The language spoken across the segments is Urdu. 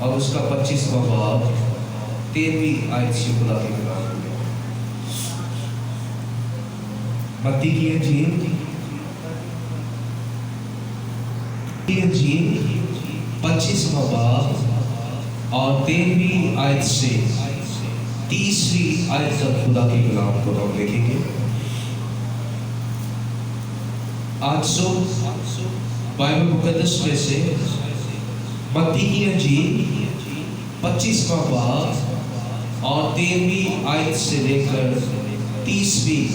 اور اس کا 25واں باب 13ویں آیت سے خدا کے کلام میں متی کی انجیل 25واں باب اور 13ویں آیت سے 30ویں آیت تک خدا کے کلام کو ہم دیکھیں گے۔ آج صبح بائبل مقدس میں سے متی کی انجیل 25واں باب اور 13ویں آیت سے لے کر 30ویں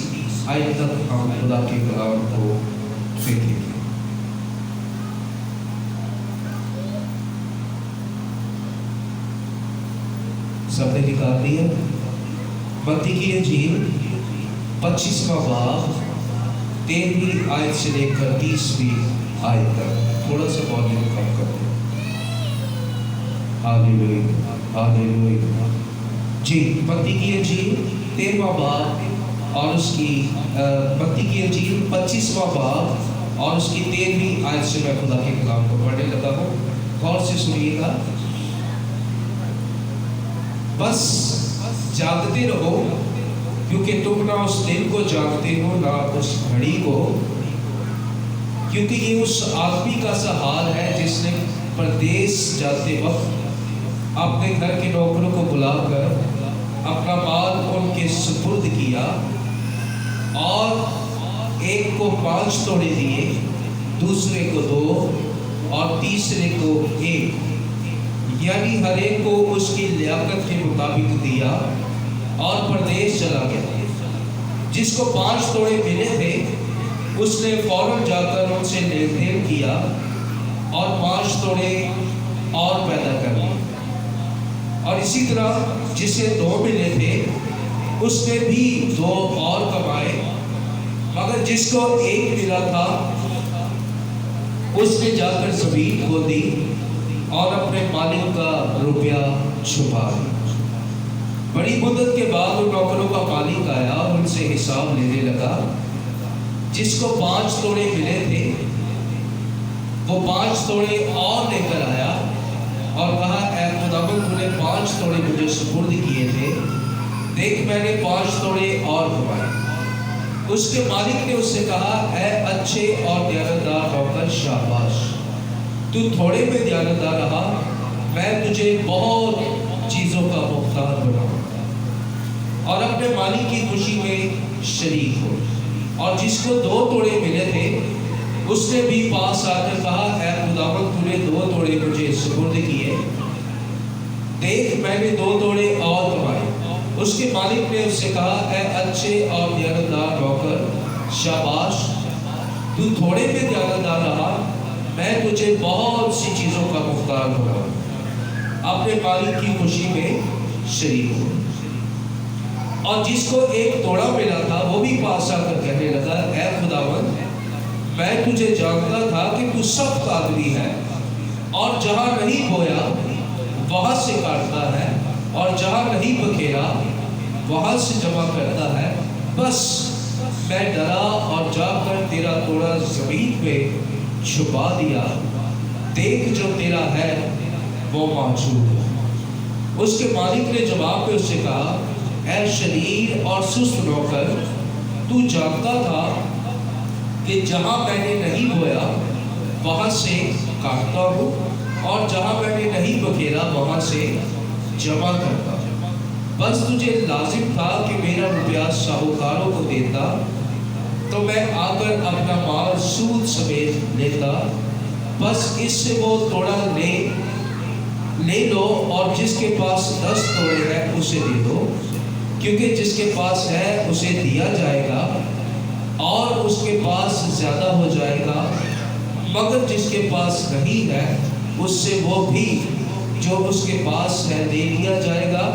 آیت تک ہم خدا کے کلام کو دیکھیں گے۔ سب نے نکال لیا؟ متی کی انجیل 25واں باب 13ویں آیت سے لے کر 30ویں آیت تک تھوڑا سا والیوم کم کر دیں۔ ہاللیلویا ہاللیلویا۔ جی، متی کی انجیل 13واں باب اور اس کی متی کی انجیل 25واں باب اور اس کی 13ویں آیت سے میں خدا کے کلام کو پڑھنے لگا ہوں۔ غور سے سنیے گا، بس جاگتے رہو، کیونکہ تم نہ اس دن کو جانتے ہو نہ اس گھڑی کو، کیونکہ یہ اس آدمی کا سا حال ہے جس نے پردیس جاتے وقت اپنے گھر کے نوکروں کو بلا کر اپنا مال ان کے سپرد کیا، اور ایک کو 5 توڑے دیے، دوسرے کو 2 اور تیسرے کو 1، یعنی ہر ایک کو اس کی لیاقت کے مطابق دیا اور پردیس چلا گیا۔ جس کو 5 توڑے ملے تھے اس نے فوراً جا کر ان سے لین دین کیا اور 5 توڑے اور پیدا کر لیے۔ اور اسی طرح جسے 2 ملے تھے اس نے بھی 2 اور کمائے، مگر جس کو 1 ملا تھا اس نے جا کر زمین کھود دی اور اپنے مالک کا روپیہ چھپا لیا۔ بڑی مدت کے بعد ان نوکروں کا مالک آیا اور ان سے حساب لینے لگا۔ جس کو 5 توڑے ملے تھے وہ 5 توڑے اور لے کر آیا اور کہا، اے خداوند، تو نے 5 توڑے مجھے سپرد کیے تھے، دیکھ میں نے 5 توڑے اور کمائے۔ اس کے مالک نے اس سے کہا، اے اچھے اور دیانتدار نوکر، شاباش، تو تھوڑے میں دیانتدار رہا، میں تجھے بہت چیزوں کا مختار بناؤں گا، اور اپنے مالک کی خوشی میں شریک ہو۔ اور جس کو 2 توڑے ملے تھے اس نے بھی پاس آ کر کہا، اے خداوند، تو نے 2 توڑے مجھے سپرد کیے، دیکھ میں نے 2 توڑے اور کمائے۔ اس کے مالک نے اس سے کہا، اے اچھے اور دیانتدار نوکر، شاباش، تو تھوڑے میں دیانتدار رہا، میں تجھے بہت سی چیزوں کا مختار بناؤں گا، اپنے مالک کی خوشی میں شریک ہو۔ اور جس کو 1 توڑا ملا تھا وہ بھی پاس آ کر کہنے لگا، اے خداوند، میں تجھے جانتا تھا کہ تو سخت آدمی ہے، اور جہاں نہیں بویا وہاں سے کاٹتا ہے، اور جہاں نہیں بکھیرا وہاں سے جمع کرتا ہے۔ بس میں ڈرا اور جا کر تیرا توڑا زمین پہ چھپا دیا، دیکھ جو تیرا ہے وہ موجود ہے۔ اس کے مالک نے جواب میں اس سے کہا، اے شریر اور سست نوکر، تو جانتا تھا کہ جہاں میں نے نہیں بویا وہاں سے کاٹتا ہوں، اور جہاں میں نے نہیں بکھیرا وہاں سے جمع کرتا ہوں۔ بس تجھے لازم تھا کہ میرا روپیہ ساہوکاروں کو دیتا، تو میں آ کر اپنا مال سود سمیت لیتا۔ بس اس سے وہ توڑا لے لو، اور جس کے پاس 10 توڑے ہیں اسے دے دو، کیونکہ جس کے پاس ہے اسے دیا جائے گا اور اس کے پاس زیادہ ہو جائے گا، مگر جس کے پاس نہیں ہے اس سے وہ بھی جو اس کے پاس ہے دے دیا جائے گا۔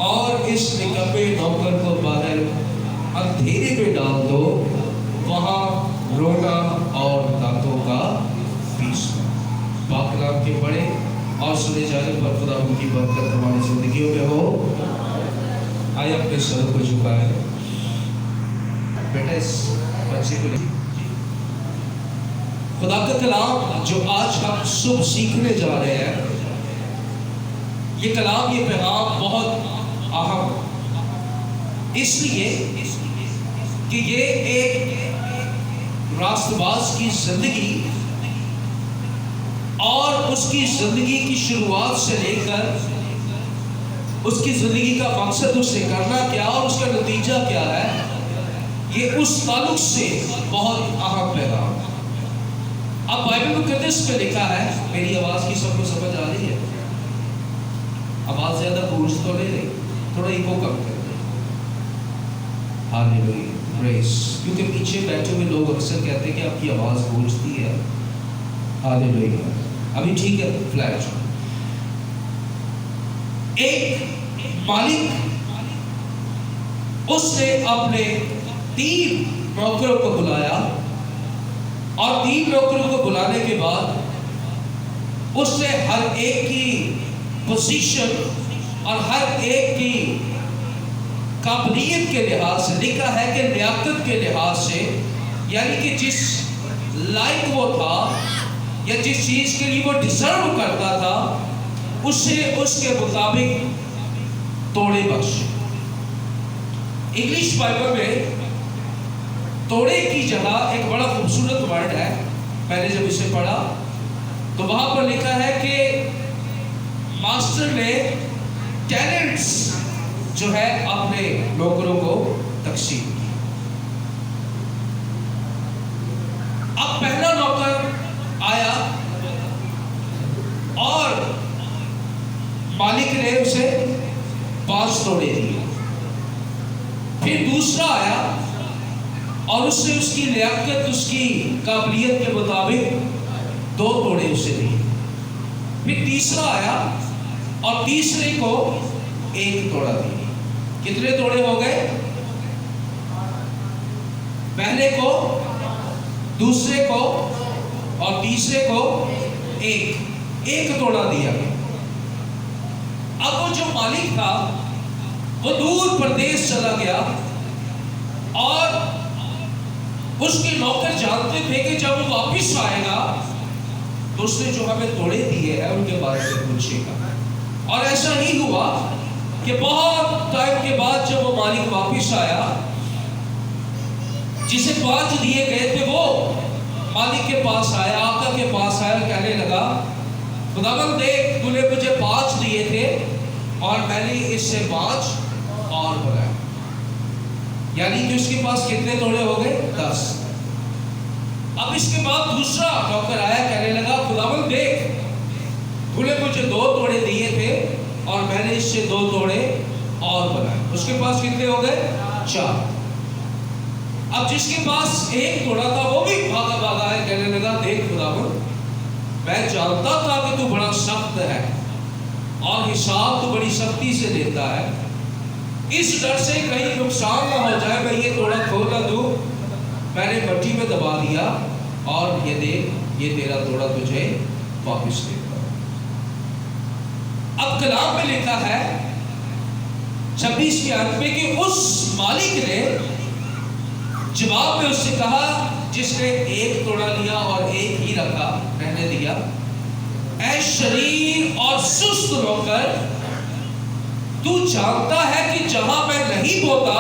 اور اس نکمے نوکر کو باہر اندھیرے میں ڈال دو، وہاں رونا اور دانتوں کا پیسنا۔ پاک کلام کے پڑھے اور سنے جانے پر خدا ان کی برکت ہماری زندگیوں میں ہو۔ آئے اپنے سر کو جھکائے، بیٹا اس بچے کو لے۔ خدا کا کلام جو آج ہم صبح سیکھنے جا رہے ہیں یہ کلام، یہ پیغام بہت اہم ہے، اس لیے کہ یہ ایک راست باز کی زندگی اور اس کی زندگی کی شروعات سے لے کر اس کی زندگی کا مقصد اسے کرنا کیا اور اس کا نتیجہ کیا ہے، یہ اس تعلق سے بہت اہم پیغام ہے۔ اب بائبل مقدس میں لکھا ہے، میری آواز کی سب کو سمجھ آ رہی ہے؟ آواز زیادہ گونج تو نہیں رہی، تھوڑا ایکو کم کر دیں۔ ہاللیلویہ، پریز، کیونکہ پیچھے بیٹھے ہوئے لوگ اکثر کہتے ہیں کہ آپ کی آواز گونجتی ہے۔ ہاللیلویہ، ابھی ٹھیک ہے؟ فلیٹ۔ ایک مالک، اس نے اپنے 3 نوکروں کو بلایا، اور 3 نوکروں کو بلانے کے بعد اس نے ہر ایک کی پوزیشن اور ہر ایک کی قابلیت کے لحاظ سے، لکھا ہے کہ لیاقت کے لحاظ سے، یعنی کہ جس لائق وہ تھا یا جس چیز کے لیے وہ ڈیزرو کرتا تھا، اسے اس کے مطابق توڑے بخشے۔ انگلش بائبل میں توڑے کی جگہ ایک بڑا خوبصورت ورڈ ہے، میں نے جب اسے پڑھا تو وہاں پر لکھا ہے کہ ماسٹر نے ٹیلنٹس جو ہے اپنے نوکروں کو تقسیم کی۔ اب پہلا نوکر آیا اور مالک نے اسے 5 توڑے دیے۔ پھر دوسرا آیا اور اس نے اس کی لیاقت، اس کی قابلیت کے مطابق 2 توڑے اسے دیے۔ پھر تیسرا آیا اور تیسرے کو 1 توڑا دیا۔ کتنے توڑے ہو گئے؟ پہلے کو، دوسرے کو اور تیسرے کو 1 توڑا دیا۔ اب وہ جو مالک تھا وہ دور پردیس چلا گیا، اور اس کے نوکر جانتے تھے کہ جب وہ واپس آئے گا تو اس نے جو ہمیں توڑے دیے ہیں ان کے بارے میں پوچھے گا۔ اور ایسا ہی ہوا کہ بہت ٹائم کے بعد جب وہ مالک واپس آیا، جسے 5 دیے گئے تھے، وہ مالک کے پاس آیا، آقا کے پاس آیا، کہنے لگا خداوند دیکھ، تو نے مجھے 5 دیے تھے اور میں نے اس سے 5 اور بڑھائے، یعنی کہ اس کے پاس کتنے توڑے ہو گئے؟ 10۔ اب اس کے بعد دوسرا نوکر آیا، کہنے لگا خداوند دیکھ، تو نے مجھے 2 توڑے دیے تھے اور میں نے اس سے 2 توڑے اور بڑھائے، اس کے پاس کتنے ہو گئے؟ 4۔ اب جس کے پاس 1 توڑا تھا وہ بھی بھاگا بھاگا ہے، کہنے لگا دیکھ خداوند، میں جانتا تھا کہ تو بڑا سخت ہے اور حساب تو بڑی سختی سے دیتا ہے، اس ڈر سے کہیں نقصان نہ ہو جائے، میں یہ توڑا کھول نہ دوں، میں نے مٹی میں دبا دیا، اور یہ دیکھ، یہ تیرا توڑا تجھے واپس دیتا ہوں۔ اب کلام میں لکھا ہے 26 کے آیت میں کہ اس مالک نے جواب میں اس سے کہا، جس نے 1 توڑا لیا اور 1 ہی رکھا، رہنے دیا، اے شریر اور سست نوکر، تو جانتا ہے کہ جہاں میں نہیں بوتا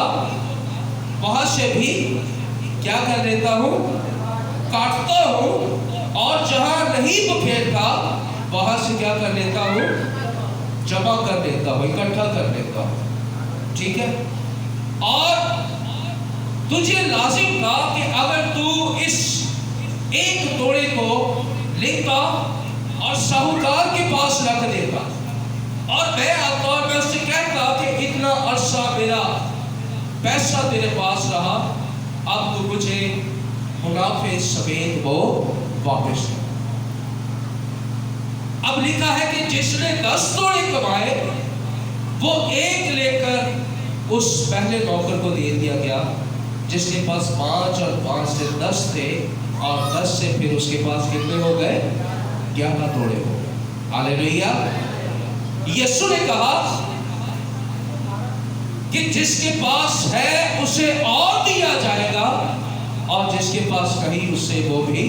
وہاں سے بھی کیا کر دیتا ہوں؟ کاٹتا ہوں، اور جہاں نہیں بکھیرتا وہاں سے کیا کر لیتا ہوں؟ جمع کر دیتا ہوں، اکٹھا کر دیتا ہوں۔ ٹھیک ہے؟ اور تجھے لازم تھا کہ اگر تو اس 1 توڑے کو لیتا اور ساہوکار کے پاس رکھ دیتا، اور میں آتا اور میں اس سے کہتا کہ اتنا عرصہ میرا پیسہ تیرے پاس رہا، اب تو مجھے منافع سمیت وہ واپس دے۔ اب لکھا ہے کہ جس نے 10 توڑے کمائے وہ 1 لے کر اس پہلے نوکر کو دے دیا گیا، جس کے پاس 5 اور 5 سے 10 تھے، اور 10 سے پھر اس کے پاس کتنے ہو گئے؟ 11 توڑے ہو گئے۔ ہاللیلویہ۔ یسوع نے کہا کہ جس کے پاس ہے اسے اور دیا جائے گا، اور جس کے پاس نہیں اس سے وہ بھی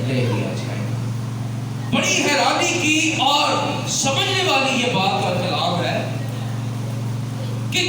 لے لیا جائے گا۔ بڑی حیرانی کی اور سمجھنے والی یہ بات کا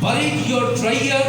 buried your treasure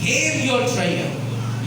gave your treasure,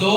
2,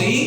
3,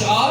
4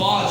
5।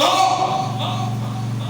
9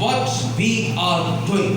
what we are doing,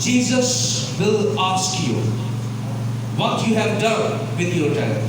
Jesus will ask you what you have done with your talent.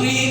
3,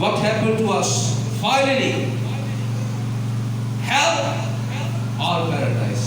what happened to us finally, hell or paradise,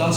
10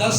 10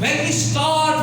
When we start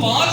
5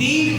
3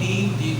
3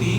3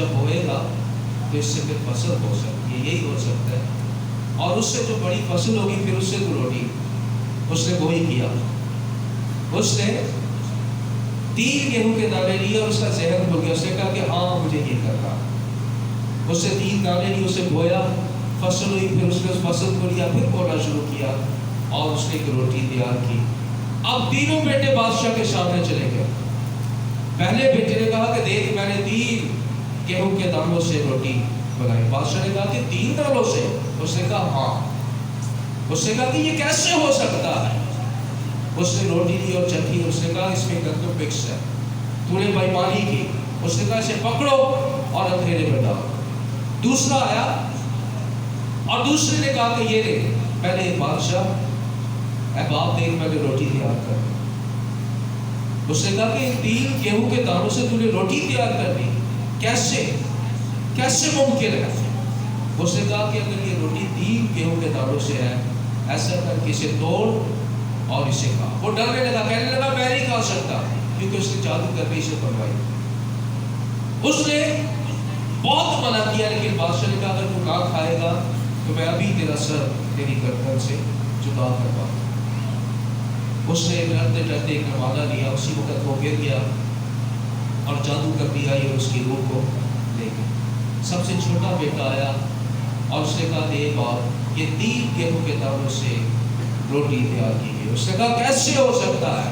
جب ہوئے گا تو اس سے پھر فصل ہو سکتی ہے، یہی ہو سکتا ہے، اور اس سے جو بڑی فصل ہوگی پھر اس سے تو روٹی۔ اس نے وہی کیا، اس نے 3 گیہوں کے دانے لیے اور اس کا ذہن کھل گیا، اس نے کہا کہ ہاں مجھے یہ کرنا۔ اس نے 3 دانے لیے، اسے بویا، فصل ہوئی، پھر اس نے اس فصل کو لیا، پھر بونا شروع کیا اور اس نے ایک روٹی تیار کی۔ اب تینوں بیٹے بادشاہ کے سامنے چلے گئے۔ پہلے بیٹے نے کہا کہ دیکھ میں نے 3 گیہوں کے دانوں سے روٹی بنائی۔ بادشاہ نے کہا کہ 3 دانوں سے؟ اس نے کہا ہاں۔ اس نے کہا کہ یہ کیسے ہو سکتا ہے؟ اس نے روٹی لی اور چکھی، اس نے کہا اس میں گندم مکس ہے، تو نے بےایمانی کی۔ اس نے کہا اسے پکڑو اور اندھیرے میں ڈالو۔ دوسرا آیا اور دوسرے نے کہا کہ یہ دیکھ پہلے بادشاہ، اے باپ دیکھ میں نے روٹی تیار کر دی۔ اس نے کہا کہ 3 گیہوں کے دانوں سے تو نے روٹی تیار کر دی، کیسے ممکن ہے؟ اس نے کہا کہ اگر یہ روٹی 3 گیہوں کے دانوں سے ہے، ایسا کر کے اسے توڑ اور اسے کھا۔ وہ ڈرنے لگا، کہنے لگا میں نہیں کھا سکتا، کیونکہ اس نے جادو کر کے اسے بنوائی۔ اس نے بہت منع کیا، لیکن بادشاہ نے کہا اگر تو نہ کھائے گا تو میں ابھی تیرا سر تیری گردن سے جدا کروا دوں۔ اس نے ڈرتے ڈرتے ایک نوالہ لیا، اسی وقت وہ گر گیا اور جادو کر دیا، یہ اس کی روح کو لے گیا۔ سب سے چھوٹا بیٹا آیا اور اس نے کہا کہ باپ یہ 3 گیہوں کے دانوں سے روٹی تیار کی گئی۔ اس نے کہا کیسے ہو سکتا ہے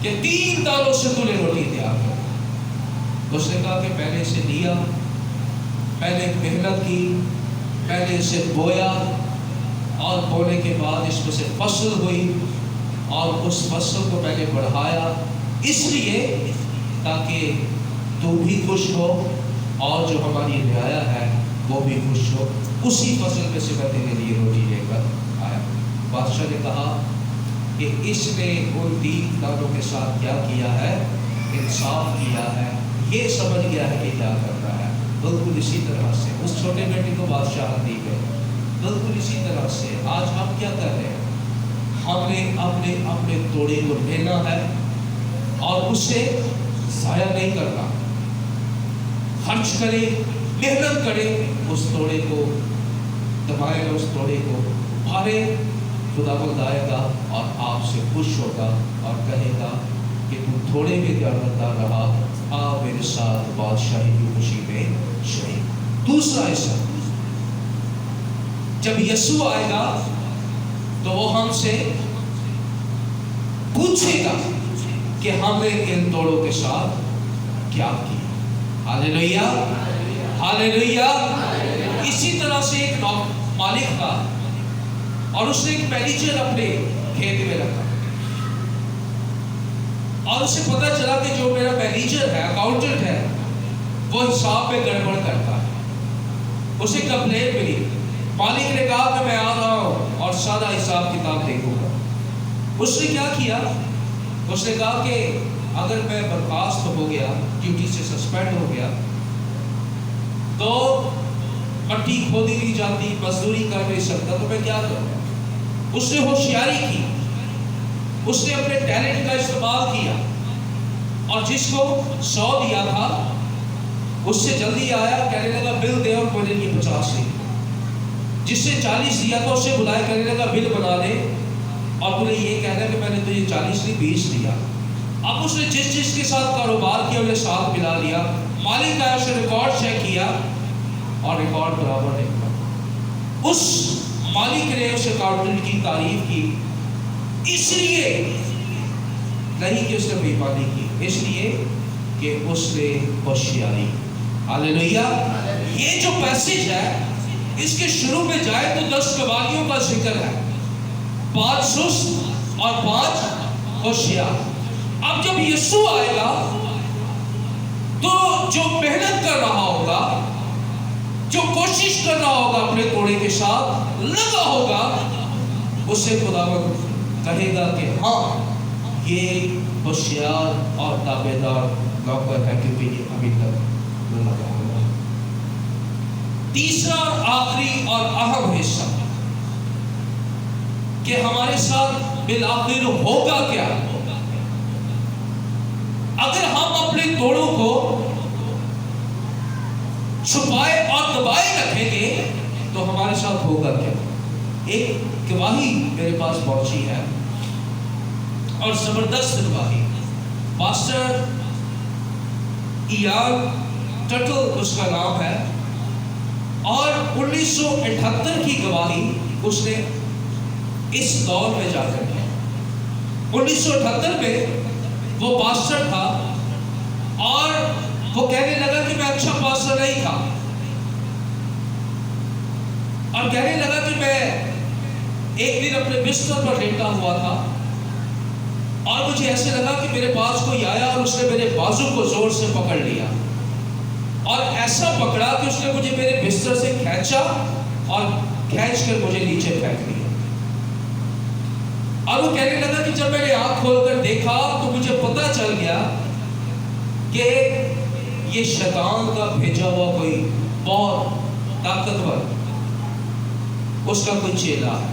کہ 3 دانوں سے تو نے روٹی تیار کی؟ اس نے کہا کہ پہلے اسے لیا، پہلے محنت کی، پہلے اسے بویا اور بونے کے بعد اس میں سے فصل ہوئی اور اس فصل کو پہلے بڑھایا، اس لیے تاکہ تو بھی خوش ہو اور جو ہماری رعایا ہے وہ بھی خوش ہو۔ اسی فصل میں سے میں تیرے لیے روٹی لے کر آیا۔ بادشاہ نے کہا کہ اس نے ان 3 دانوں کے ساتھ کیا کیا ہے؟ انصاف کیا ہے، یہ سمجھ گیا ہے کہ کیا کر رہا ہے۔ بالکل اسی طرح سے اس چھوٹے بیٹے کو بادشاہ دی گئی، بالکل اسی طرح سے آج ہم کیا کر رہے ہیں؟ ہم نے اپنے توڑے کو لینا ہے اور اسے ضائع نہیں کرنا، خرچ کرے، محنت کرے، اس توڑے کو دبائے گا، اس توڑے کو بھارے، خدا خود آئے گا اور آپ سے خوش ہوگا اور کہے گا کہ تم تھوڑے میں دیانتدار رہا، آ میرے ساتھ بادشاہی کی خوشی میں شریک۔ دوسرا حصہ، جب یسوع آئے گا تو وہ ہم سے پوچھے گا کہ ہم نے ان توڑوں کے ساتھ کیا کیا۔ ہاللیلویہ، ہاللیلویہ۔ اسی طرح سے ایک مالک تھا اور اس نے ایک مینیجر اپنے کھیت میں رکھا اور اسے پتا چلا کہ جو میرا مینیجر ہے، اکاؤنٹنٹ ہے، وہ حساب میں گڑبڑ کرتا ہے۔ اسے کمپلین ملی، مالک نے کہا کہ میں آ رہا ہوں اور سارا حساب کتاب دیکھوں گا۔ اس نے کیا کیا؟ اس نے کہا کہ اگر میں برخاست ہو گیا، ڈیوٹی سے سسپینڈ ہو گیا، تو مٹی کھودی نہیں جاتی، مزدوری کر نہیں سکتا، تو میں کیا کروں؟ اس نے ہوشیاری کی، اس نے اپنے ٹیلنٹ کا استعمال کیا اور جس کو 100 دیا تھا اس سے جلدی آیا، کہنے لگا بل دے اور مجھے یہ 50 دے۔ جس سے 40 دیا تھا اسے بلائے، کہنے لگا بل بنا دے اور تجھے یہ کہنا کہ میں نے تجھے 40 نہیں 20 دیا۔ اب اس نے جس کے ساتھ کاروبار کیا انہیں ساتھ ملا لیا۔ مالک آیا، اسے ریکارڈ چیک کیا اور ریکارڈ برابر نکلا۔ اس مالک نے اس اکاؤنٹنٹ کی تعریف کی، اس لیے نہیں کہ اس نے بے ایمانی کی، اس لیے کہ اس نے ہوشیاری۔ ہاللیلویہ۔ یہ جو پیسج ہے اس کے شروع میں جائے تو 10 قبالیوں کا ذکر ہے، 5 سست اور 5 ہوشیار۔ اب جب یسوع آئے گا تو جو محنت کر رہا ہوگا، جو کوشش کر رہا ہوگا، اپنے توڑے کے ساتھ لگا ہوگا، اسے خداوند کہے گا کہ ہاں یہ ہوشیار اور تابعدار نوکر ہے، کیونکہ یہ ابھی تک لگا ہوا۔ تیسرا اور آخری اور اہم حصہ کہ ہمارے ساتھ بالآخر ہوگا کیا اگر ہم اپنے توڑوں کو چھپائے اور دبائے رکھیں گے تو ہمارے ساتھ ہوگا کیا؟ ایک گواہی میرے پاس پہنچی ہے اور زبردست گواہی. پاسٹر ایان ٹٹل اس کا نام ہے اور 1978 کی گواہی اس نے اس دور میں جا کر کیا. 1978 میں وہ پاسٹر تھا اور وہ کہنے لگا کہ میں اچھا پاسٹر نہیں تھا اور کہنے لگا کہ میں ایک دن اپنے بستر پر لیٹا ہوا تھا اور مجھے ایسے لگا کہ میرے پاس کوئی آیا اور اس نے میرے بازو کو زور سے پکڑ لیا اور ایسا پکڑا کہ اس نے مجھے میرے بستر سے کھینچا اور کھینچ کر مجھے نیچے پھینک دیا. اور وہ کہنے لگا کہ جب میں نے آنکھ کھول کر دیکھا تو مجھے پتا چل گیا کہ یہ شیطان کا بھیجا ہوا کوئی بہت طاقتور اس کا کوئی چیلا ہے.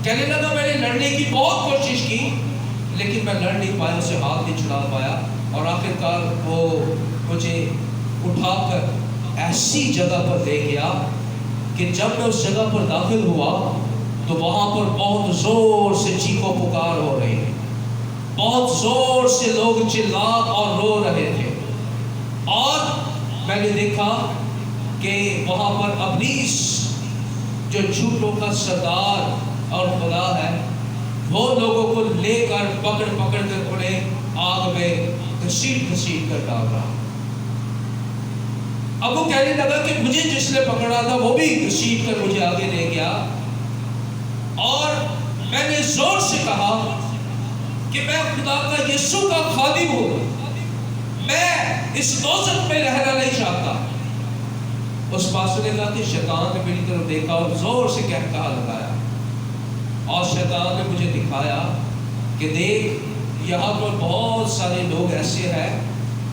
کہنے لگا میں نے لڑنے کی بہت کوشش کی لیکن میں لڑ نہیں پایا, اسے ہاتھ نہیں چھڑا پایا اور آخرکار وہ مجھے اٹھا کر ایسی جگہ پر لے گیا کہ جب میں اس جگہ پر داخل ہوا تو وہاں پر بہت زور سے چیخو پکار ہو رہی ہے, بہت زور سے لوگ چلا اور رو رہے تھے اور میں نے دیکھا کہ وہاں پر ابلیس جو جھوٹوں کا سردار اور خدا ہے وہ لوگوں کو لے کر پکڑ کر انہیں آگ میں گھسیٹ کر ڈال رہا. اب وہ کہنے لگا کہ مجھے جس نے پکڑا تھا وہ بھی گھسیٹ کر مجھے آگے لے گیا اور میں نے زور سے کہا کہ میں خدا کا یسوع کا خادم ہوں, میں اس دوزخ میں رہنا نہیں چاہتا. اس پاسٹر نے کہا کہ شیطان نے میری طرف دیکھا اور زور سے کہا لگایا اور شیطان نے مجھے دکھایا کہ دیکھ یہاں پر بہت سارے لوگ ایسے ہیں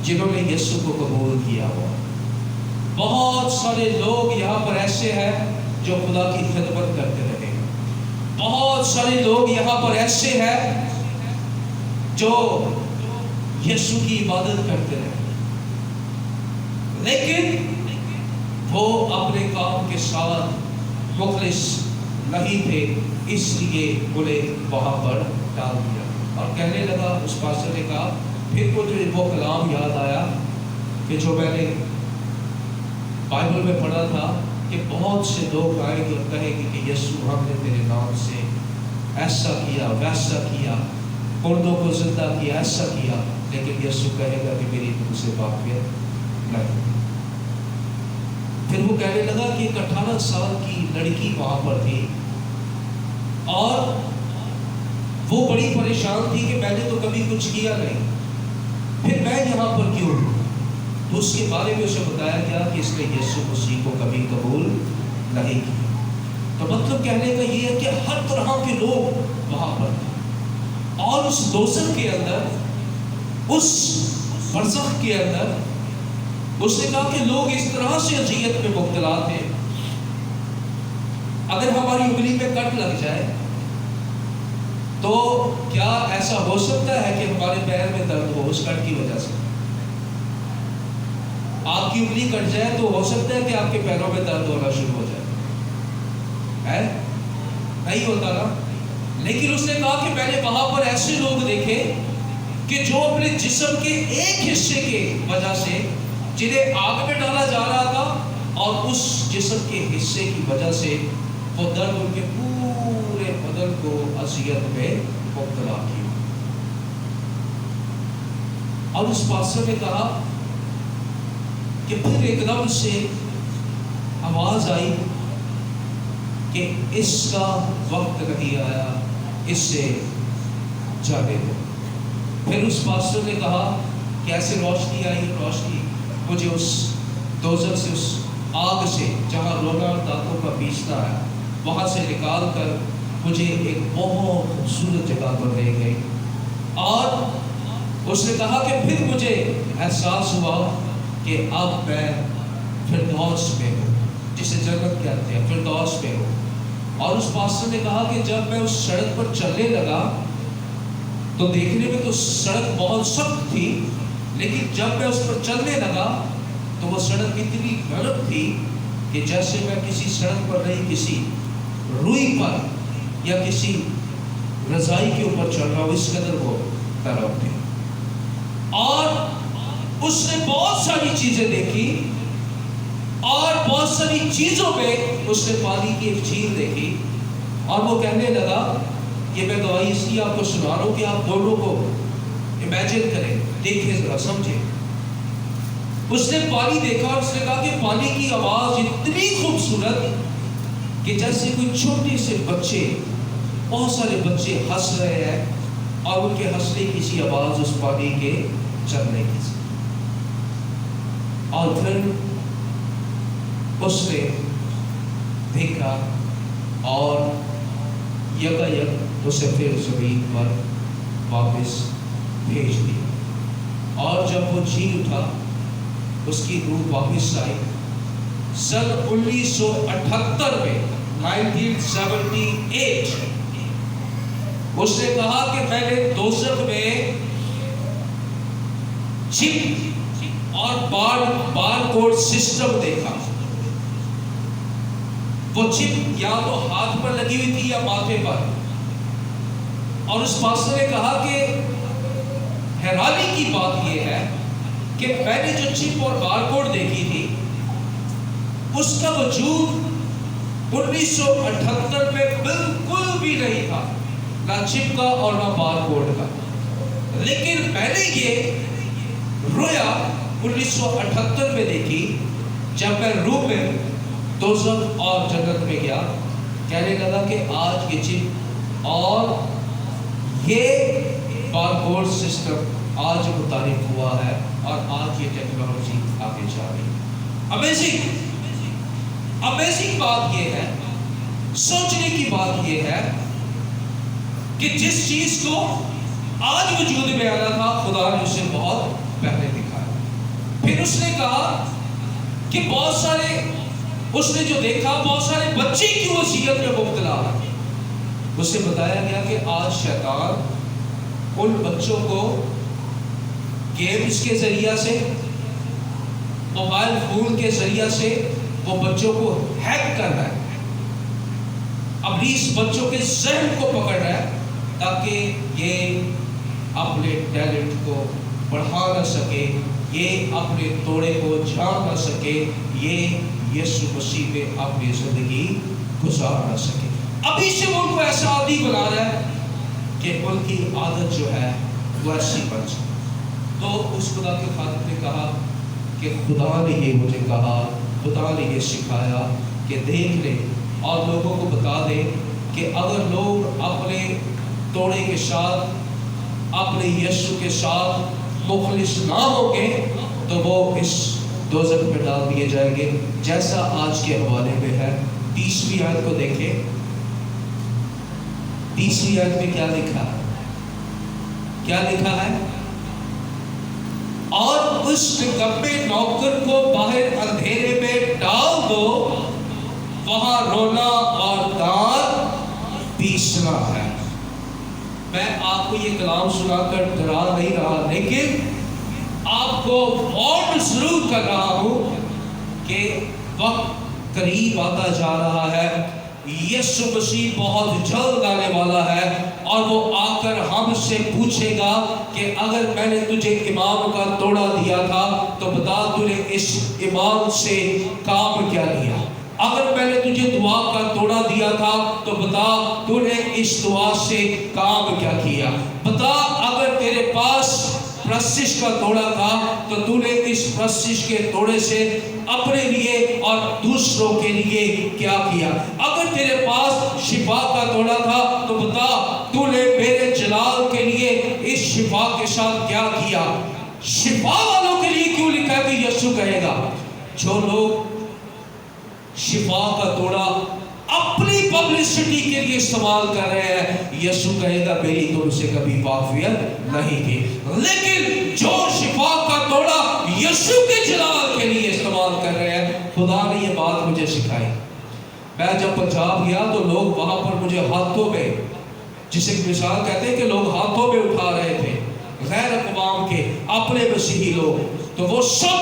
جنہوں نے یسوع کو قبول کیا ہوا, بہت سارے لوگ یہاں پر ایسے ہیں جو خدا کی خدمت کرتے رہے, بہت سارے لوگ یہاں پر ایسے ہیں جو یسوع کی عبادت کرتے رہے لیکن وہ اپنے کام کے ساتھ مخلص نہیں تھے, اس لیے انہیں وہاں پر ڈال دیا. اور کہنے لگا اس پاسٹر نے کہا پھر مجھے وہ کلام یاد آیا کہ جو میں نے بائبل میں پڑھا تھا کہ بہت سے لوگ آئیں گے اور کہیں گے کہ یسوع ہم نے تیرے نام سے ایسا کیا ویسا کیا, مردوں کو زندہ کیا, ایسا کیا, لیکن یسوع کہے گا کہ میری تم سے واقفیت نہیں. پھر وہ کہنے لگا کہ ایک 18 سال کی لڑکی وہاں پر تھی اور وہ بڑی پریشان تھی کہ میں نے تو کبھی کچھ کیا نہیں, پھر میں یہاں پر کیوں ہوں. تو اس کے بارے میں اسے بتایا گیا کہ اس نے یسوع مسیح کو کبھی قبول نہیں کیا. تو مطلب کہنے کا یہ ہے کہ ہر طرح کے لوگ وہاں پر تھے اور اس دوزخ کے اندر, اس برزخ کے اندر اس نے کہا کہ لوگ اس طرح سے اذیت میں مبتلا تھے. اگر ہماری انگلی پہ کٹ لگ جائے تو کیا ایسا ہو سکتا ہے کہ ہمارے پیر میں درد ہو اس کٹ کی وجہ سے؟ آپ کی انگلی کٹ جائے تو ہو سکتا ہے کہ آپ کے پیروں میں درد ہونا شروع ہو جائے, نہیں ہوتا نا. لیکن اس نے کہا کہ میں نے وہاں پر ایسے لوگ دیکھے کہ جو اپنے جسم کے ایک حصے کے وجہ سے جنہیں آگ میں ڈالا جا رہا تھا اور اس جسم کے حصے کی وجہ سے وہ درد ان کے پورے بدن کو اذیت میں مبتلا کیا. اور اس پاسٹر نے کہا کہ پھر ایک دم سے آواز آئی کہ اس کا وقت نہیں آیا, اس سے جانے دو. پھر اس پاسٹر نے کہا کہ ایسے روشنی آئی, روشنی مجھے اس دوزخ سے, اس آگ سے جہاں رونا اور دانتوں کا پیسنا ہے, وہاں سے نکال کر مجھے ایک بہت خوبصورت جگہ پر لے گئی. اور اس نے کہا کہ پھر مجھے احساس ہوا کہ اب میں فردوس میں ہوں, جسے جنت کہتے ہیں, فردوس میں ہوں. اور اس پاسٹر نے کہا کہ جب میں اس سڑک پر چلنے لگا تو دیکھنے میں تو سڑک بہت سخت تھی, لیکن جب میں اس پر چلنے لگا تو وہ سڑک اتنی نرم تھی کہ جیسے میں کسی سڑک پر نہیں کسی روئی پر یا کسی رضائی کے اوپر چل رہا ہوں، اس قدر وہ نرم تھی۔ اور اس نے بہت ساری چیزیں دیکھی اور بہت ساری چیزوں میں اس نے پانی کی ایک جھیل دیکھی، اور وہ کہنے لگا، یہ میں گواہی اس لیے آپ کو سنا رہا ہوں کہ آپ دونوں کو امیجن کریں، دیکھیں ذرا، سمجھیں۔ اس نے پانی دیکھا اور اس نے کہا کہ پانی کی آواز اتنی خوبصورت کہ جیسے کوئی چھوٹے سے بچے، بہت سارے بچے ہنس رہے ہیں اور ان کے ہنسنے کی سی آواز اس پانی کے چلنے کی سی۔ اور پھر اس نے دیکھا اور یکایک اسے پھر زمین پر واپس بھیج دیا، اور جب وہ جی اٹھا اس کی روح واپس آئی۔ سن 1978 میں 1978 اس نے کہا کہ میں نے دوزخ میں چپ اور بار کوڈ سسٹم دیکھا۔ وہ چپ یا تو ہاتھ پر لگی ہوئی تھی یا ماتھے پر، اور اس پاسٹر نے کہا کہ حیرانی کی بات یہ ہے کہ میں نے جو چپ اور بار کوڈ دیکھی تھی اس کا وجود 1978 میں بالکل بھی نہیں تھا، نہ چپ کا اور نہ بار کوڈ کا۔ لیکن میں نے یہ رویا 1978 میں دیکھی جب میں روح میں دوزخ اور جنت میں گیا۔ کہنے لگا کہ آج یہ چپ اور یہ بار کوڈ سسٹم آج متعارف ہوا ہے، اور آج یہ ٹیکنالوجی آگے جا رہی ہے۔ امیزنگ بات یہ ہے، سوچنے کی بات یہ ہے کہ جس چیز کو آج وجود میں آنا تھا خدا نے اسے بہت پہلے دکھایا۔ پھر اس نے کہا کہ بہت سارے، اس نے جو دیکھا بہت سارے بچے کیوں اذیت میں مبتلا ہیں۔ اسے بتایا گیا کہ آج شیطان ان بچوں کو گیمز کے ذریعہ سے، موبائل فون کے ذریعہ سے وہ بچوں کو ہیک کر رہا ہے، ابلیس بچوں کے ذہن کو پکڑ رہا ہے تاکہ یہ اپنے ٹیلنٹ کو بڑھا نہ سکے، یہ اپنے توڑے کو جان نہ سکے، یہ یسوع مسیح میں اپنی زندگی گزار نہ سکے۔ ابھی سے وہ ان کو ایسا عادی بنا رہا ہے کہ ان کی عادت جو ہے وہ ایسی بن جائے۔ تو اس خدا کے خادم نے کہا کہ خدا نے یہ مجھے کہا، خدا نے یہ سکھایا کہ دیکھ لے اور لوگوں کو بتا دے کہ اگر لوگ اپنے توڑے کے ساتھ، اپنے یسوع کے ساتھ مخلص نہ ہوں گے تو وہ اس دوزخ میں ڈال دیے جائیں گے، جیسا آج کے حوالے میں ہے۔ 30ویں آیت کو دیکھیں، 30ویں آیت میں کیا لکھا ہے؟ کیا لکھا ہے؟ اور اس نکمے نوکر کو باہر اندھیرے میں ڈال دو، وہاں رونا اور دانت پیسنا ہے۔ میں آپ کو یہ کلام سنا کر ڈرا نہیں رہا، لیکن آپ کو وارن ضرور کر رہا ہوں کہ وقت قریب آتا جا رہا ہے۔ یسوع مسیح بہت جلد آنے والا ہے، اور وہ آ کر ہم سے پوچھے گا کہ اگر میں نے تجھے ایمان کا توڑا دیا تھا تو بتا تو نے اس ایمان سے کام کیا لیا۔ اگر میں نے تجھے دعا کا توڑا دیا تھا تو بتا تو نے اس دعا سے کام کیا کیا۔ بتا اگر تیرے پاس پرستش کا توڑا تھا تو تو نے اس پرستش کے توڑے سے اپنے لیے اور دوسروں کے لیے کیا کیا۔ اگر تیرے پاس شفا کا توڑا تھا تو بتا تو نے میرے جلال کے لیے اس شفا کے ساتھ کیا کیا۔ شفا والوں کے لیے کیوں لکھا ہے کہ یسوع کہے گا؟ جو لوگ شفا کا توڑا اپنی پبلسٹی کے لیے استعمال کر رہے ہیں، یسوع کہے گا میری تم سے کبھی واقفیت نہیں تھی۔ لیکن جو شفا کا توڑا یسوع کے جلال کے لیے استعمال کر رہے ہیں، خدا نے یہ بات مجھے سکھائی۔ میں جب پنجاب گیا تو لوگ وہاں پر مجھے ہاتھوں میں، جسے مثال کہتے ہیں کہ لوگ ہاتھوں میں اٹھا رہے تھے، غیر اقوام کے اپنے مسیحی لوگ، تو وہ سب